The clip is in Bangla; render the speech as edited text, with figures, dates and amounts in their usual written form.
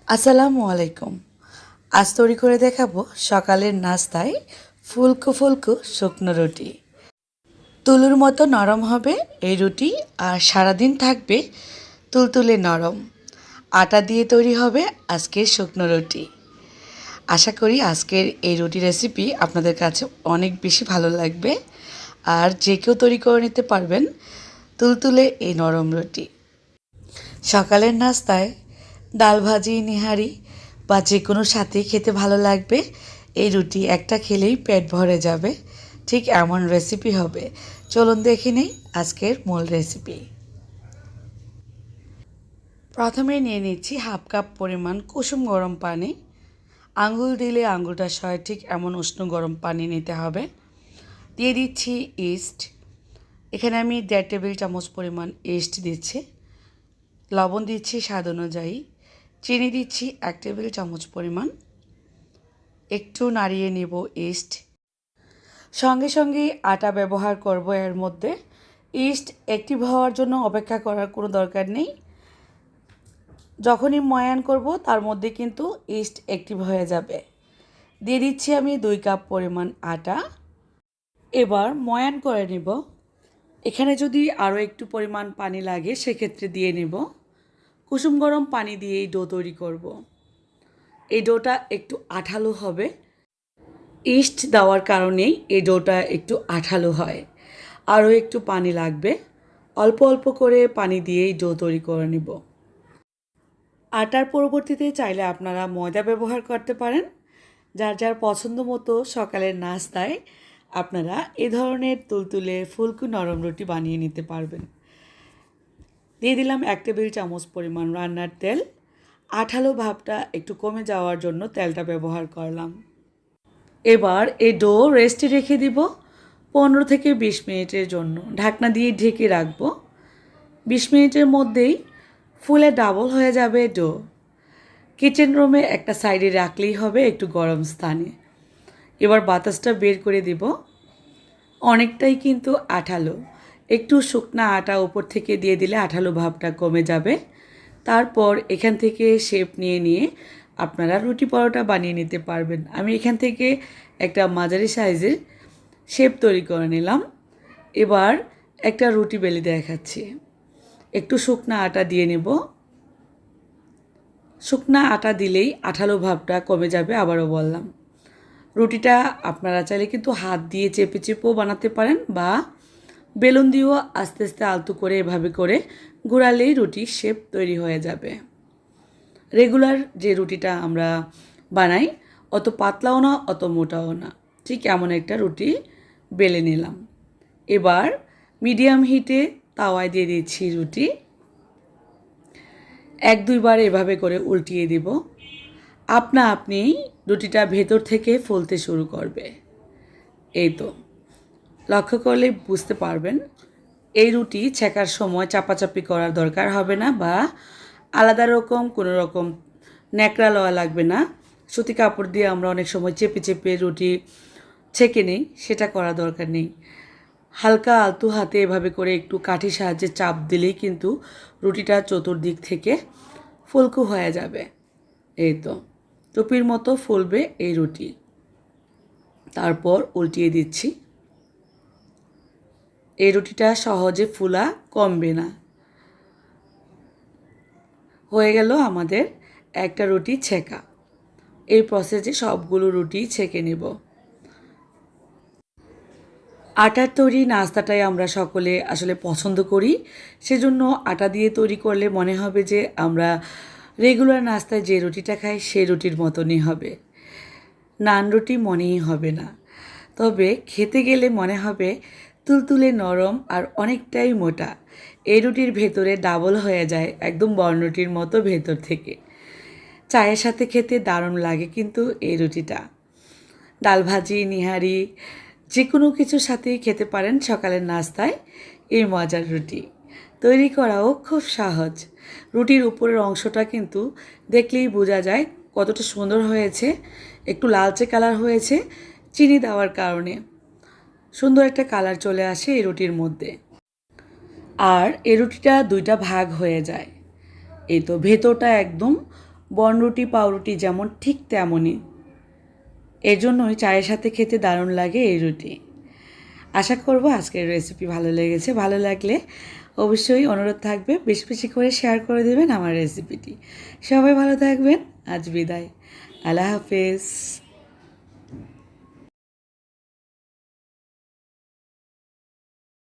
আসসালামু আলাইকুম। আজ তৈরি করে দেখাবো সকালের নাস্তায় ফুলকো ফুলকো শুকনো রুটি। তুলোর মতো নরম হবে এই রুটি আর সারাদিন থাকবে তুলতুলে নরম। আটা দিয়ে তৈরি হবে আজকের শুকনো রুটি। আশা করি আজকের এই রুটি রেসিপি আপনাদের কাছে অনেক বেশি ভালো লাগবে আর যে কেউ তৈরি করে নিতে পারবেন তুলতুলে এই নরম রুটি। সকালের নাস্তায় ডাল ভাজি নিহারি বা যে কোনো সাথেই খেতে ভালো লাগবে। এই রুটি একটা খেলেই পেট ভরে যাবে, ঠিক এমন রেসিপি হবে। চলুন দেখে নেই আজকের মূল রেসিপি। প্রথমে নিয়ে নিচ্ছি হাফ কাপ পরিমাণ কুসুম গরম পানি। আঙুল দিলে আঙুলটা সয়, ঠিক এমন উষ্ণ গরম পানি নিতে হবে। দিয়ে দিচ্ছি ইস্ট। এখানে আমি 1.5 টেবিল চামচ পরিমাণ ইস্ট দিচ্ছি। লবণ দিচ্ছি স্বাদ অনুযায়ী। চিনি দিচ্ছি 1 টেবিল চামচ পরিমাণ। একটু নাড়িয়ে নেব ইস্ট। সঙ্গে সঙ্গে আটা ব্যবহার করব এর মধ্যে। ইস্ট অ্যাক্টিভ হওয়ার জন্য অপেক্ষা করার কোনো দরকার নেই। যখনই ময়ান করব তার মধ্যে কিন্তু ইস্ট অ্যাক্টিভ হয়ে যাবে। দিয়ে দিচ্ছি আমি 2 কাপ পরিমাণ আটা। এবার ময়ান করে নেব। এখানে যদি আরও একটু পরিমাণ পানি লাগে সেক্ষেত্রে দিয়ে নেব। কুসুম গরম পানি দিয়ে এই ডো তৈরি করব। এই ডোটা একটু আঠালো হবে। ইস্ট দেওয়ার কারণেই এই ডোটা একটু আঠালো হয়। আরও একটু পানি লাগবে। অল্প অল্প করে পানি দিয়েই ডো তৈরি করে নেব। আটার পরবর্তীতে চাইলে আপনারা ময়দা ব্যবহার করতে পারেন। যার যার পছন্দ মতো সকালের নাস্তায় আপনারা এ ধরনের তুলতুলে ফুলকো নরম রুটি বানিয়ে নিতে পারবেন। দিয়ে দিলাম 1 টেবিল চামচ পরিমাণ রান্নার তেল। আঠালো ভাবটা একটু কমে যাওয়ার জন্য তেলটা ব্যবহার করলাম। এবার এই ডো রেস্টে রেখে দিব 15 থেকে 20 মিনিটের জন্য। ঢাকনা দিয়ে ঢেকে রাখবো। 20 মিনিটের মধ্যেই ফুলে ডাবল হয়ে যাবে ডো। কিচেন রুমে একটা সাইডে রাখলেই হবে একটু গরম স্থানে। এবার বাতাসটা বের করে দিব। অনেকটাই কিন্তু আঠালো। একটু শুকনা আটা উপর থেকে দিয়ে দিলে আঠালো ভাবটা কমে যাবে। তারপর এখান থেকে শেপ নিয়ে নিয়ে আপনারা রুটি পরোটা বানিয়ে নিতে পারবেন। আমি এখান থেকে একটা মাঝারি সাইজের শেপ তৈরি করে নিলাম। এবার একটা রুটি বেলে দেখাচ্ছি। একটু শুকনা আটা দিয়ে নেব। শুকনা আটা দিলেই আঠালো ভাবটা কমে যাবে। আবারও বললাম, রুটিটা আপনারা চাইলে কিন্তু হাত দিয়ে চেপে চেপেও বানাতে পারেন বা বেলুন দিয়েও আস্তে আস্তে আলতো করে এভাবে করে ঘোরালেই রুটির শেপ তৈরি হয়ে যাবে। রেগুলার যে রুটিটা আমরা বানাই অত পাতলাও না অত মোটাও না, ঠিক এমন একটা রুটি বেলে নিলাম। এবার মিডিয়াম হিটে তাওয়ায় দিয়ে দিচ্ছি রুটি। 1-2 বার এভাবে করে উল্টিয়ে দিব। আপনা আপনি রুটিটা ভেতর থেকে ফুলতে শুরু করবে। এই তো, লক্ষ্য করলে বুঝতে পারবেন। এই রুটি ছেঁকার সময় চাপাচাপি করার দরকার হবে না বা আলাদা রকম কোনো রকম ন্যাকড়া লওয়া লাগবে না। সুতি কাপড় দিয়ে আমরা অনেক সময় চেপে চেপে রুটি ছেঁকে নিই, সেটা করা দরকার নেই। হালকা আলতু হাতে এভাবে করে একটু কাঠির সাহায্যে চাপ দিলেই কিন্তু রুটিটা চতুর্দিক থেকে ফুলকো হয়ে যাবে। এই তো, টুপির মতো ফুলবে এই রুটি। তারপর উল্টিয়ে দিচ্ছি। এই রুটিটা সহজে ফুলা কমবে না। হয়ে গেল আমাদের একটা রুটি ছেঁকা। এই প্রসেসে সবগুলো রুটি ছেঁকে নেব। আটার তৈরি নাস্তাটাই আমরা সকলে আসলে পছন্দ করি। সেজন্য আটা দিয়ে তৈরি করলে মনে হবে যে আমরা রেগুলার নাস্তায় যে রুটিটা খাই সেই রুটির মতনই হবে। নান রুটি মনেই হবে না, তবে খেতে গেলে মনে হবে তুলতুলে নরম আর অনেকটাই মোটা। এই রুটির ভেতরে ডাবল হয়ে যায় একদম বনরুটির মতো ভেতর থেকে। চায়ের সাথে খেতে দারুণ লাগে কিন্তু এই রুটিটা। ডাল ভাজি নিহারি যে কোনো কিছুর সাথেই খেতে পারেন সকালের নাস্তায় এই মজার রুটি। তৈরি করাও খুব সহজ। রুটির উপরের অংশটা কিন্তু দেখলেই বোঝা যায় কতটা সুন্দর হয়েছে। একটু লালচে কালার হয়েছে চিনি দেওয়ার কারণে। সুন্দর একটা কালার চলে আসে এই রুটির মধ্যে। আর এই রুটিটা 2টা ভাগ হয়ে যায়। এই তো, ভেতরটা একদম বনরুটি পাউরুটি যেমন ঠিক তেমনই। এর জন্যই চায়ের সাথে খেতে দারুণ লাগে এই রুটি। আশা করব আজকের রেসিপি ভালো লেগেছে। ভালো লাগলে অবশ্যই অনুরোধ থাকবে বেশি বেশি করে শেয়ার করে দেবেন আমার রেসিপিটি। সবাই ভালো থাকবেন। আজ বিদায়। আল্লাহ হাফেজ।